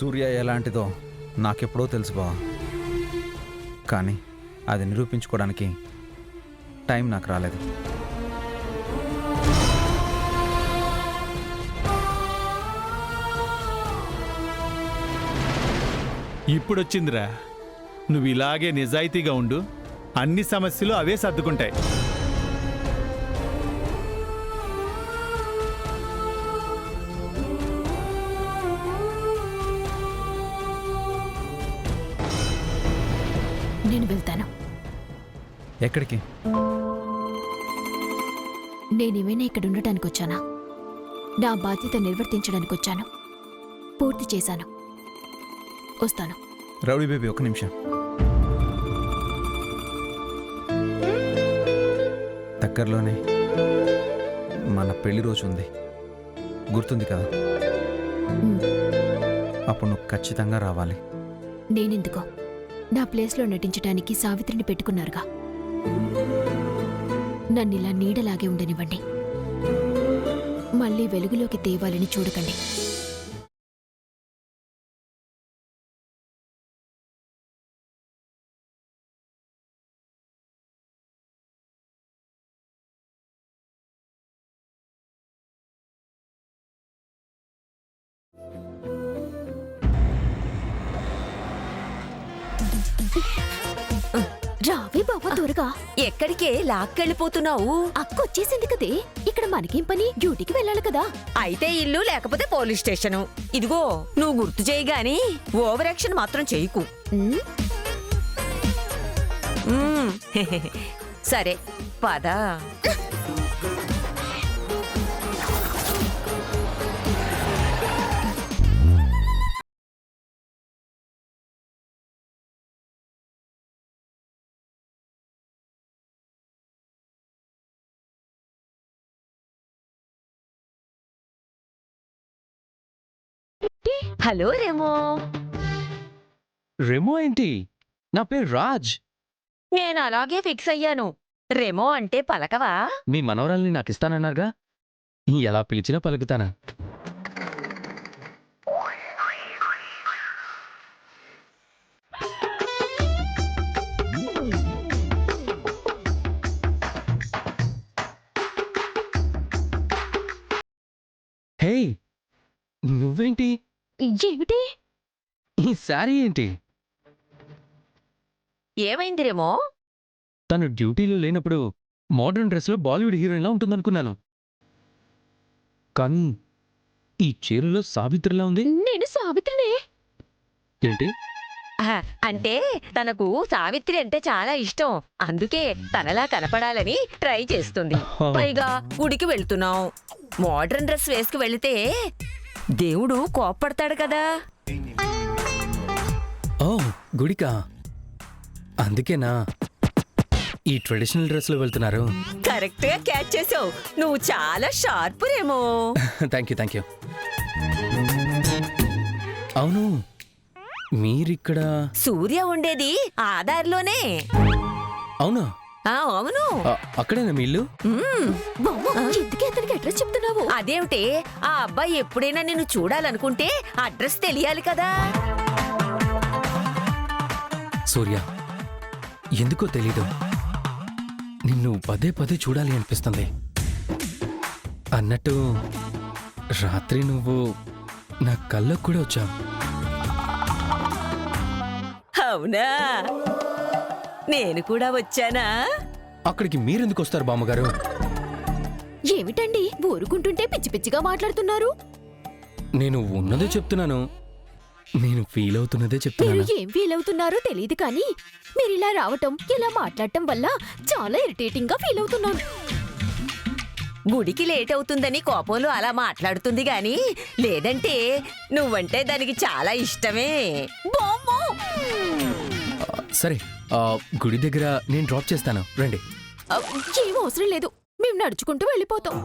సూర్య ఎలాంటిదో నాకెప్పుడో తెలుసు బావా, కానీ అది నిరూపించుకోవడానికి టైం నాకు రాలేదు. ఇప్పుడొచ్చిందిరా. నువ్వు ఇలాగే నిజాయితీగా ఉండు, అన్ని సమస్యలు అవే సర్దుకుంటాయి. నేను వెళ్తాను. ఎక్కడికి? నేనేమైనా ఇక్కడ ఉండటానికి వచ్చానా? నా బాధ్యత నిర్వర్తించడానికి వచ్చాను. పూర్తి చేశాను. వస్తాను. రౌడీ బేబీ, ఒక్క నిమిషం. దగ్గరలోనే మన పెళ్లి రోజు ఉంది, గుర్తుంది కదా? అప్పుడు నువ్వు ఖచ్చితంగా రావాలి. నేనెందుకో? నా ప్లేస్లో నటించడానికి సావిత్రిని పెట్టుకున్నారుగా. నన్నిలా నీడలాగే ఉండనివ్వండి. మళ్ళీ వెలుగులోకి తేవాలని చూడకండి. రావే బాబా త్వరగా. ఎక్కడికే లాక్కెళ్ళిపోతున్నావు? అక్కొచ్చేసింది కదే. ఇక్కడ మనకేం పని? డ్యూటీకి వెళ్ళాలి కదా. అయితే ఇల్లు లేకపోతే పోలీస్ స్టేషను. ఇదిగో నువ్వు గుర్తు చేయగాని ఓవర్ యాక్షన్ మాత్రం చేయకు. సరే పద. హలో రెమో. రెమో ఏంటి? నా పేరు రాజ్. నేను అలాగే ఫిక్స్ అయ్యాను. రెమో అంటే పలకవా? మీ మనవరాల్ని నాకు ఇస్తానన్నారుగా, ఎలా పిలిచినా పలుకుతానా? హే, నువ్వేంటి? ఏమిటి? ఈ శారీ ఏంటి? ఏమైంది రెమో? తను డ్యూటీలో లేనప్పుడు మోడర్న్ డ్రెస్లో బాలీవుడ్ హీరోయిన్లా ఉంటుందనుకున్నాను, కానీ ఈ చీరలో సావిత్రిలా ఉంది. నేను సావిత్రినే. ఏంటి? అంటే తనకు సావిత్రి అంటే చాలా ఇష్టం, అందుకే తనలా కనపడాలని ట్రై చేస్తుంది. పైగా గుడికి వెళ్తున్నాం, మోడర్న్ డ్రెస్ వేసుకు వెళితే దేవుడు కోప్పడతాడు కదా. ఓ గుడికా? అందుకేనా ఈ ట్రెడిషనల్ డ్రెస్లో వెళ్తున్నారు? కరెక్ట్ గా క్యాచ్ చేసావు. నువ్వు చాలా షార్ప్ రేమో. Thank you. అవును, మీరిక్కడ? సూర్య ఉండేది ఆధార్లోనే. అవునా? అవును. అక్కడేనా మీ ఇల్లు? ఎందుకే అతనికి అడ్రస్ చెప్తున్నావు? అదేమిటి, ఆ అబ్బాయి ఎప్పుడైనా నిన్ను చూడాలనుకుంటే అడ్రస్ తెలియాలి కదా. సూర్య, ఎందుకో తెలీదు, నిన్ను పదే పదే చూడాలి అనిపిస్తుంది. అన్నట్టు రాత్రి నువ్వు నా కళ్ళకు కూడా వచ్చావు. అవునా? నేను కూడా వచ్చానా? అక్కడికి మీరెందుకు వస్తారు బామ్మగారు? ఏమిటండి ఊరుకుంటుంటే పిచ్చి పిచ్చిగా మాట్లాడుతున్నారు? నేను ఉన్నదే చెప్తున్నాను, నేను ఫీల్ అవుతున్నదే మీరు చెప్తున్నాను. ఏం ఫీల్ అవుతున్నారో తెలియదు కానీ మీరు ఇలా రావటం, ఇలా మాట్లాడటం వల్ల చాలా ఇరిటేటింగ్ గా ఫీల్ అవుతున్నాను. గుడికి లేట్ అవుతుందని కోపంలో అలా మాట్లాడుతుంది గాని లేదంటే నువ్వంటే దానికి చాలా ఇష్టమే. బామ్మో! సరే, గుడి దగ్గర నేను డ్రాప్ చేస్తాను, రండి. ఏం అవసరం లేదు, మేము నడుచుకుంటూ వెళ్ళిపోతాం.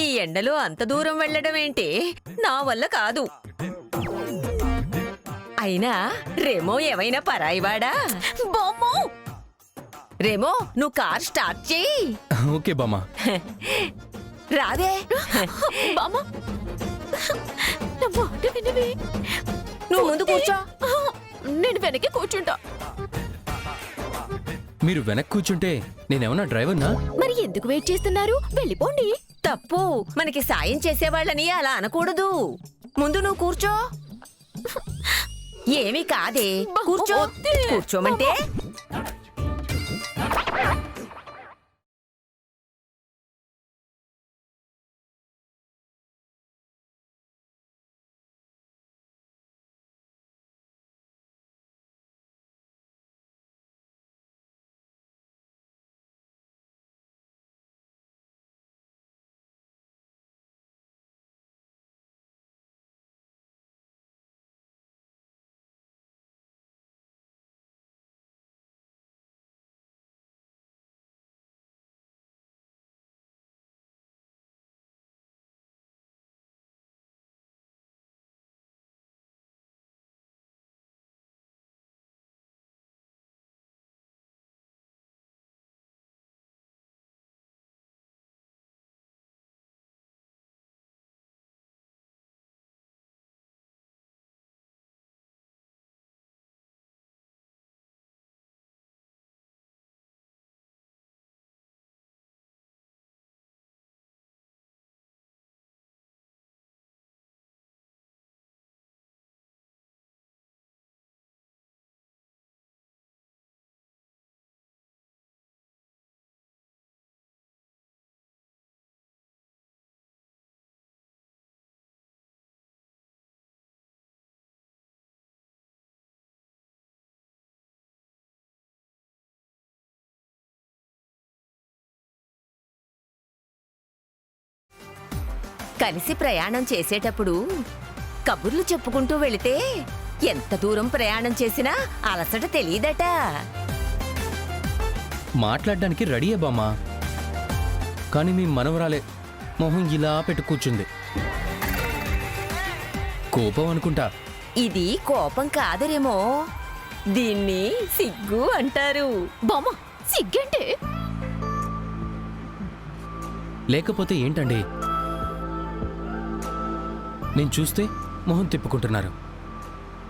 ఈ ఎండలో అంత దూరం వెళ్ళడం ఏంటి? నా వల్ల కాదు. అయినా రెమో ఏమైనా పరాయివాడా? బామ్మో! రెమో, నువ్వు కార్ స్టార్ట్ చేయి. ఓకే బామ్మ. రాదే. బామ్మ చెప్తే వినవే. నువ్వు ముందు కూర్చో. నేను వెనకే కూర్చుంటా. మీరు వెనక్కి కూర్చుంటే నేనేమన్నా డ్రైవర్నా? మరి ఎందుకు వెయిట్ చేస్తున్నారు? వెళ్ళిపోండి. తప్పు. మనకి సాయం చేసేవాళ్ళని అలా అనకూడదు. ముందు నువ్వు కూర్చో. ఏమీ కాదే, కూర్చో. వద్దే. కూర్చోమంటే కలిసి ప్రయాణం చేసేటప్పుడు కబుర్లు చెప్పుకుంటూ వెళితే ఎంత దూరం ప్రయాణం చేసినా అలసట తెలియదట. మాట్లాడడానికి రెడీయే బామ్మా, కానీ మీ మనవరాలే మొహం ఇలా పెట్టు కూర్చుంది. కోపం అనుకుంటా. ఇది కోపం కాదరేమో, దీన్ని సిగ్గు అంటారు. బామ్మ, సిగ్గంటే లేకపోతే ఏంటండి? నేను చూస్తే మొహం తిప్పుకుంటున్నారు,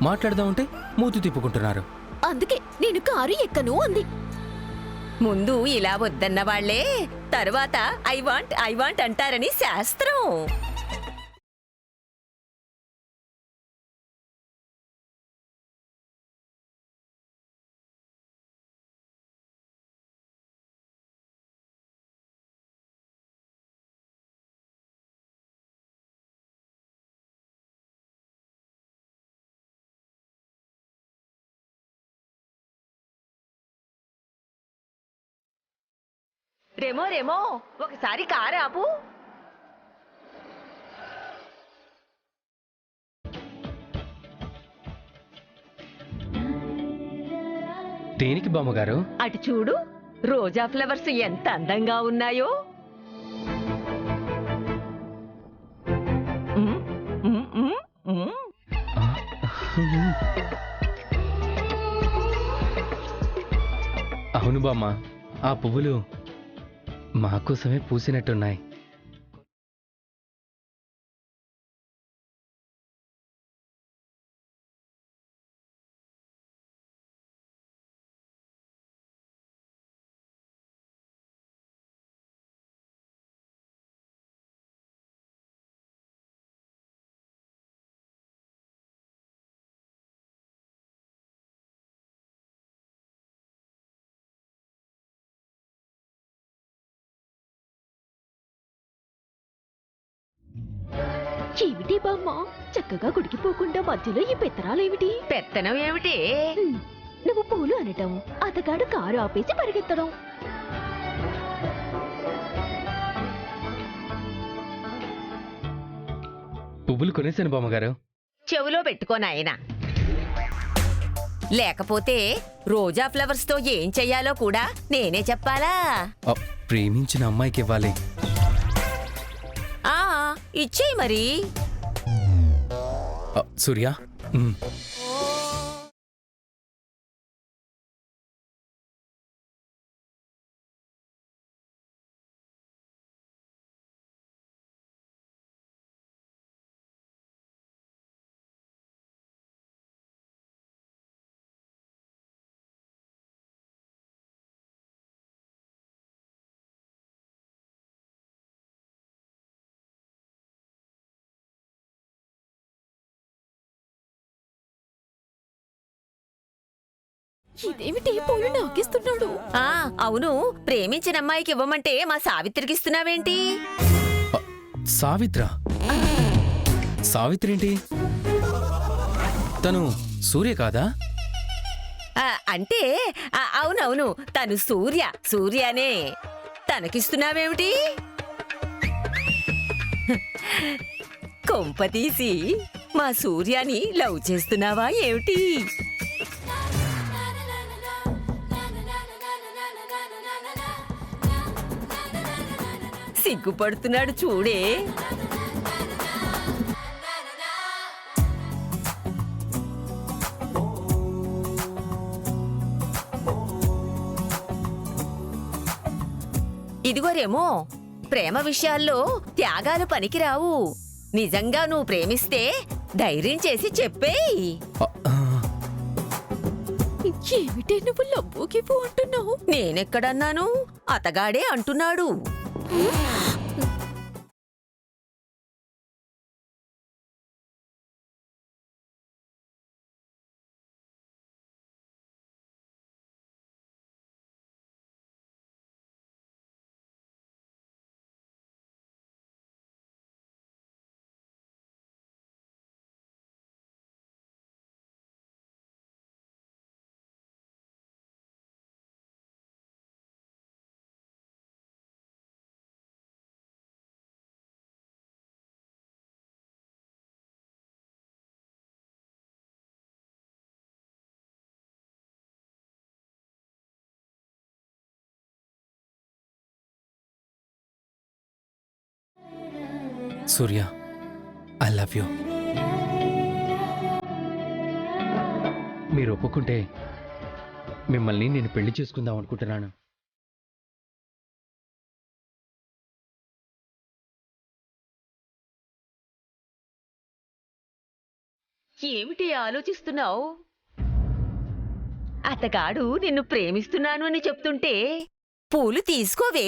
మాట్లాడదామంటే మూతి తిప్పుకుంటున్నారు. అందుకే నేను కారు ఎక్కను అంది. ముందు ఇలా వద్దన్న వాళ్లే తరువాత ఐ వాంట్ అంటారని శాస్త్రం. రేమో రేమో, ఒకసారి కారు ఆపు. దేనికి బామ్మగారు? అటు చూడు, రోజా ఫ్లవర్స్ ఎంత అందంగా ఉన్నాయో. ఉమ్, ఉమ్, ఉమ్, ఉమ్. అవును బామ్మ, ఆ పువ్వులు మాకోసమే పూసినట్టున్నాయి. ఏమిటి బామ్మ, చక్కగా గుడికిపోకుండా మధ్యలో ఈ పెత్తనాలేమిటి? పెత్తనం ఏమిటి? నువ్వు పూలు అనటం, అతగాడు కారు ఆపేసి పరిగెత్తడం. పువ్వులు కొనేశాను బామ్మగారు. చెవులో పెట్టుకోనాయన. లేకపోతే రోజా ఫ్లవర్స్ తో ఏం చెయ్యాలో కూడా నేనే చెప్పాలా? ప్రేమించిన అమ్మాయికి ఇవ్వాలి. ఆ, ఇచ్చేయి మరి. సూర్య, ఇదేమిటి పూలు నాకిస్తున్నాడు? ఆ అవును, ప్రేమించిన అమ్మాయికి ఇవ్వమంటే మా సావిత్రికి ఇస్తున్నావేంటి? సావిత్ర సావిత్రి ఏంటి? తను సూర్య కాదా? అంటే అవునవును, తను సూర్యనే. తనకిస్తున్నావేమిటి? కొంపతీసి మా సూర్యాని లవ్ చేస్తున్నావా ఏమిటి? సిగ్గుపడుతున్నాడు చూడే. ఇదిగోరేమో, ప్రేమ విషయాల్లో త్యాగాలు పనికిరావు. నిజంగా నువ్వు ప్రేమిస్తే ధైర్యం చేసి చెప్పేయ్. ఏమిటే నువ్వు లవ్వు గివ్వు అంటున్నావు? నేనెక్కడన్నాను? అతగాడే అంటున్నాడు. సూర్య, ఐ లవ్ యూ. మీరు ఒప్పుకుంటే మిమ్మల్ని నేను పెళ్లి చేసుకుందాం అనుకుంటున్నాను. ఏమిటి ఆలోచిస్తున్నావు? అతగాడు నిన్ను ప్రేమిస్తున్నాను అని చెప్తుంటే పూలు తీసుకోవే.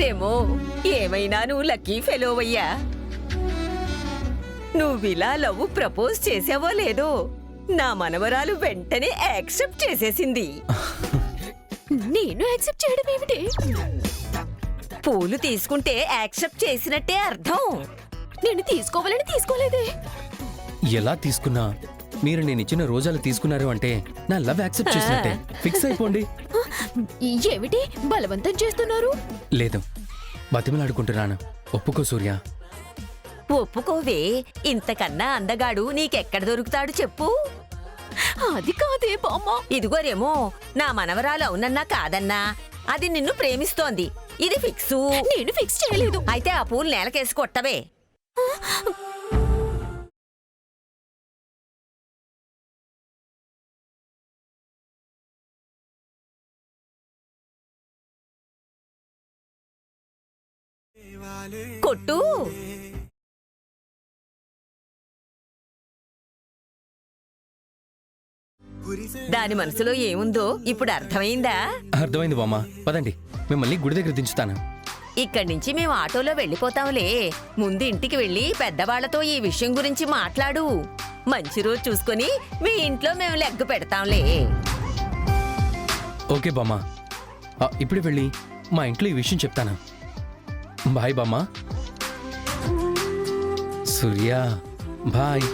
రేమో, ఏమైనా నువ్వు లక్కీ ఫెలోవయ్యా. నువ్విలా లవ్ ప్రపోజ్ చేసావో లేదో, నా మనవరాలు వెంటనే యాక్సెప్ట్ చేసేసింది. నేను యాక్సెప్ట్ చేయడం ఏమిటి? పూలు తీసుకుంటే యాక్సెప్ట్ చేసినట్టే అర్థం. నేను తీసుకోవాలని తీసుకోలేదే. ఎలా తీసుకున్నా మీరు నేను ఇచ్చిన రోజాలు తీసుకున్నారు అంటే నా లవ్ యాక్సెప్ట్ చేసినట్టే. ఫిక్స్ అయిపోండి. ఏమిటి బలవంతం చేస్తున్నారు? లేదు, బతిమలాడుకుంటున్నాను. ఒప్పుకో సూర్య. ఒప్పుకోవే, ఇంతకన్నా అందగాడు నీకెక్కడ దొరుకుతాడు చెప్పు. అది కాదే బామ్మ. ఇదిగోరేమో, నా మనవరాలు అవునన్నా కాదన్నా అది నిన్ను ప్రేమిస్తోంది. ఇది ఫిక్సు. నేను ఫిక్స్ చేయలేదు. అయితే ఆ పూలు నేలకేసి కొట్టవే. కొట్టు. దాని మనసులో ఏముందో ఇప్పుడు అర్థమైందా? అర్థమైంది బామ్మ. పదండి, మిమ్మల్ని గుడి దగ్గర దించుతాను. ఇక్కడి నుంచి మేము ఆటోలో వెళ్ళిపోతాంలే. ముందు ఇంటికి వెళ్ళి పెద్దవాళ్లతో ఈ విషయం గురించి మాట్లాడు. మంచి రోజు చూసుకొని మీ ఇంట్లో మేము లెగ్గు పెడతాంలే. ఓకే బామ్మ, ఇప్పుడే వెళ్ళి మా ఇంట్లో ఈ విషయం చెప్తాను. బాయ్ బామ్మ. సూర్య బాయ్.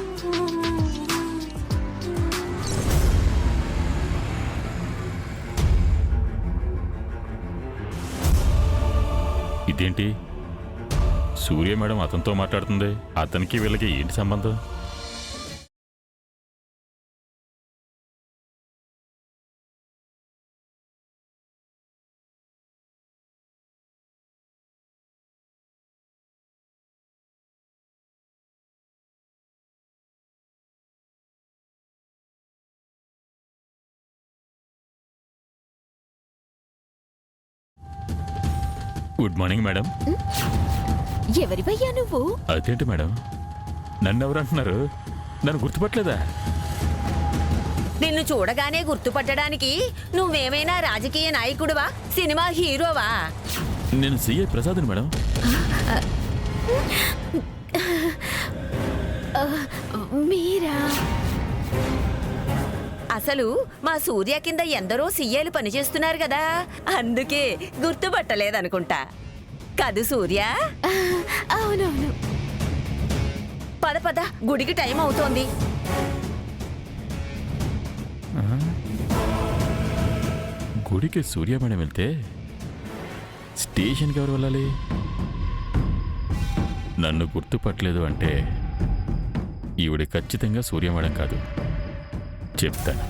ఇదేంటి సూర్య మేడం అతనితో మాట్లాడుతుంది. అతనికి వీళ్ళకి ఏంటి సంబంధం? Good morning madam. ఎవరివయ్యా నువ్వు? అదేంటి మేడం, నన్ను ఎవరు అంటున్నారు? నన్ను గుర్తుపట్టలేదా? నిన్ను చూడగానే గుర్తుపట్టడానికి నువ్వేమైనా రాజకీయ నాయకుడివా, సినిమా హీరోవా? నేను సిఐ ప్రసాద్ని మేడం. మీరా? అసలు మా సూర్య కింద ఎందరో సీఏలు పనిచేస్తున్నారు కదా, అందుకే గుర్తుపట్టలేదనుకుంటా కదు సూర్య. అవునవును. పద పద, గుడికి టైం అవుతోంది. గుడికి సూర్య మేడం వెళ్తే స్టేషన్కి ఎవరు వెళ్ళాలి? నన్ను గుర్తుపట్టలేదు అంటే ఈవిడ ఖచ్చితంగా సూర్య మేడం కాదు. చెప్తాను.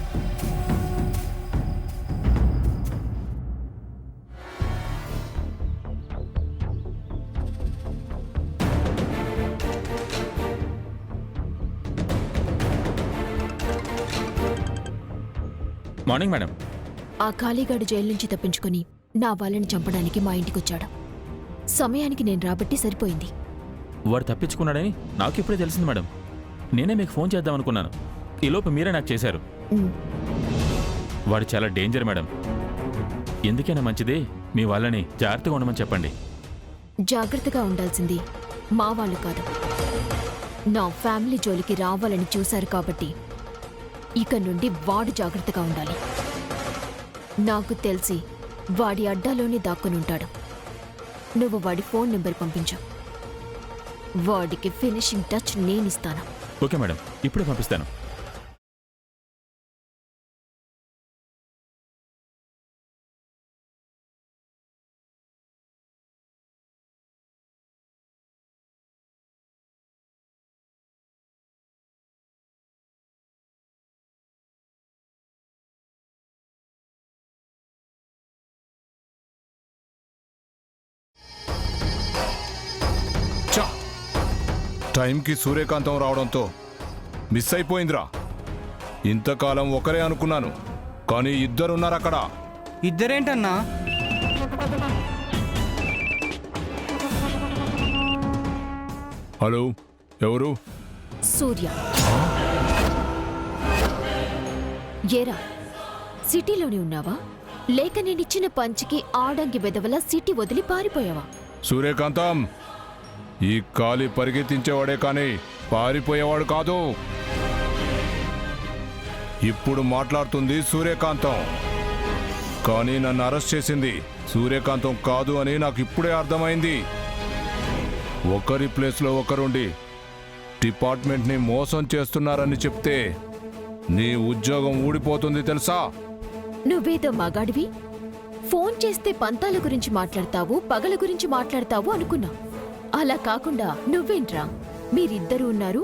Morning madam. ఆ ఖాళీగాడు జైలు నుంచి తప్పించుకుని నా వాళ్ళని చంపడానికి మా ఇంటికొచ్చాడు. సమయానికి నేను రాబట్టి సరిపోయింది. వాడు తప్పించుకున్నాడని నాకు ఇప్పుడే తెలిసింది మేడం. నేనే మీకు ఫోన్ చేద్దాం అనుకున్నాను. ఈలోపు మీరే నాకు చేశారు. వాడు చాలా డేంజర్ మేడం. ఎందుకైనా మంచిది మీ వాళ్ళని జాగ్రత్తగా ఉండమని చెప్పండి. జాగ్రత్తగా ఉండాల్సింది మా వాళ్ళు కాదు, నా ఫ్యామిలీ జోలికి రావాలని చూశారు కాబట్టి ఇక నుండి వాడు జాగ్రత్తగా ఉండాలి. నాకు తెలిసి వాడి అడ్డాలోనే దాక్కునుంటాడు. నువ్వు వాడి ఫోన్ నెంబర్ పంపించు. వాడికి ఫినిషింగ్ టచ్ నేనిస్తాను. ఓకే మేడం, ఇప్పుడే పంపిస్తాను. టైంకి సూర్యకాంతం రావడంతో మిస్ అయిపోయిందిరా. ఇంతకాలం ఒకరే అనుకున్నాను, కానీ ఇద్దరున్నారు అక్కడ. ఇద్దరేంటన్నా? హలో, ఎవరు? సూర్య. ఏరా, సిటీలోనే ఉన్నావా లేక నేనిచ్చిన పంచికి ఆడంగి బెదవల సిటీ వదిలి పారిపోయావా? సూర్యకాంతం ఈ కాలి పరిగెత్తించేవాడే కానీ పారిపోయేవాడు కాదు. ఇప్పుడు మాట్లాడుతుంది సూర్యకాంతం, కానీ నన్ను అరెస్ట్ చేసింది సూర్యకాంతం కాదు అని నాకు ఇప్పుడే అర్థమైంది. ఒకరి ప్లేస్లో ఒకరుండి డిపార్ట్మెంట్ని మోసం చేస్తున్నారని చెప్తే నీ ఉద్యోగం ఊడిపోతుంది తెలుసా? నువ్వేదో మగాడివి, ఫోన్ చేస్తే పంతాల గురించి మాట్లాడతావు, పగల గురించి మాట్లాడతావు అనుకున్నా. అలా కాకుండా నువ్వేంట్రా, మీరిద్దరూ ఉన్నారు,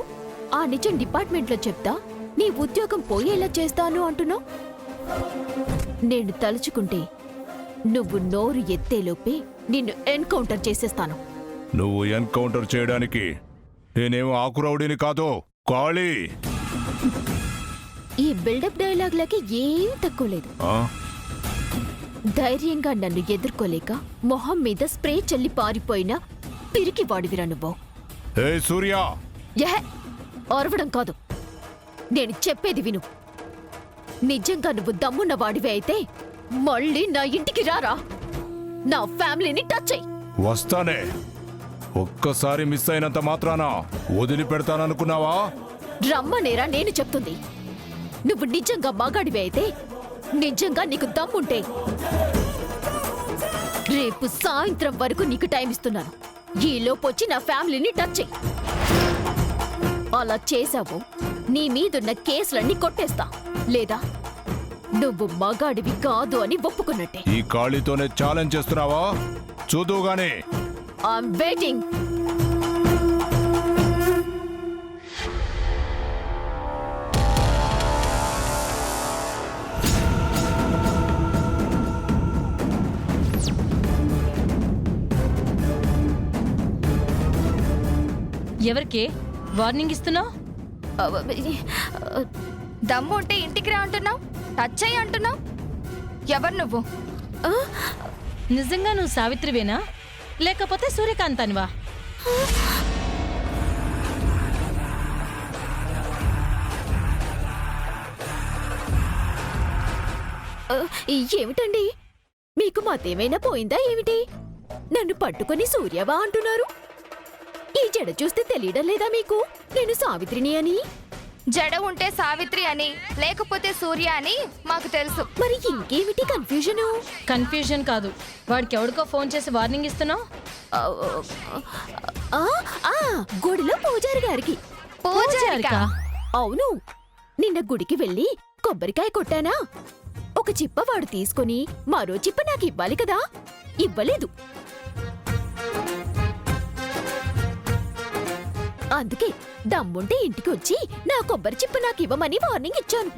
ఆ నిజం డిపార్ట్మెంట్లో చెప్తా నీ ఉద్యోగం పోయేలా చేస్తాను అంటున్నావు. నేను తలుచుకుంటే నువ్వు నోరు ఎత్తేలోపే నిన్ను ఎన్కౌంటర్ చేసేస్తాను. నువ్వు ఎన్కౌంటర్ చేయడానికి నేనేమో ఆకురౌడిని కాదు, కాళీ. ఈ బిల్డప్ డైలాగ్లకి ఏం తక్కువ లేదు. ధైర్యంగా నన్ను ఎదుర్కోలేక మొహం మీద స్ప్రే చల్లి పారిపోయిన పిరికి వాడివిరా నువ్వు. ఏ సూర్య! అరవడం కాదు, నేను చెప్పేది విను. నిజంగా నువ్వు దమ్మున్న వాడివే అయితే మళ్ళీ నా ఇంటికి రారా, నా ఫ్యామిలీని టచ్ అయ్యి. వస్తానే. ఒక్కసారి మిస్ అయినంత మాత్రాన వదిలిపెడతాననుకున్నావా? రమ్మనేరా నేను చెప్తుంది. నువ్వు నిజంగా మగాడివే అయితే, నిజంగా నీకు దమ్ముంటే రేపు సాయంత్రం వరకు నీకు టైం ఇస్తున్నాను. ఈలోపొచ్చి నా ఫ్యామిలీని టచ్ చెయ్యి. అలా చేశావు, నీ మీదున్న కేసులన్నీ కొట్టేస్తా, లేదా నువ్వు మగాడివి కాదు అని ఒప్పుకున్నట్టే. ఈ కాళీతోనే ఛాలెంజ్ చేస్తున్నావా? చూదుగానే. I'm waiting. ఎవరికి వార్నింగ్ ఇస్తున్నావు? దమ్ము ఉంటే ఇంటికి రా అంటున్నావు, టచ్ అయ్యి అంటున్నావు. ఎవరు నువ్వు? నిజంగా నువ్వు సావిత్రివేనా లేకపోతే సూర్యకాంతానివా? ఏమిటండి, మీకు మతేమైనా పోయిందా ఏమిటి? నన్ను పట్టుకొని సూర్యవా అంటున్నారు. ఈ జడ చూస్తే తెలియడం లేదా మీకు నేను సావిత్రిని అని? జడ ఉంటే సావిత్రి అని, లేకపోతే సూర్య అని మాకు తెలుసు. మరి ఇంకేమిటి కన్ఫ్యూజను? కన్ఫ్యూజన్ కాదు, వాడికి ఎవడికో ఫోన్ చేసి వార్నింగ్ ఇస్తున్నావు. గుడిలో పూజారి గారికి. పూజారికా? అవును, నిన్న గుడికి వెళ్ళి కొబ్బరికాయ కొట్టానా, ఒక చిప్ప వాడు తీసుకొని మరో చిప్ప నాకు ఇవ్వాలి కదా, ఇవ్వలేదు. అందుకే దమ్ముంటే ఇంటికి వచ్చి నా కొబ్బరి చిప్ప నాకు ఇవ్వమని వార్నింగ్ ఇచ్చాను.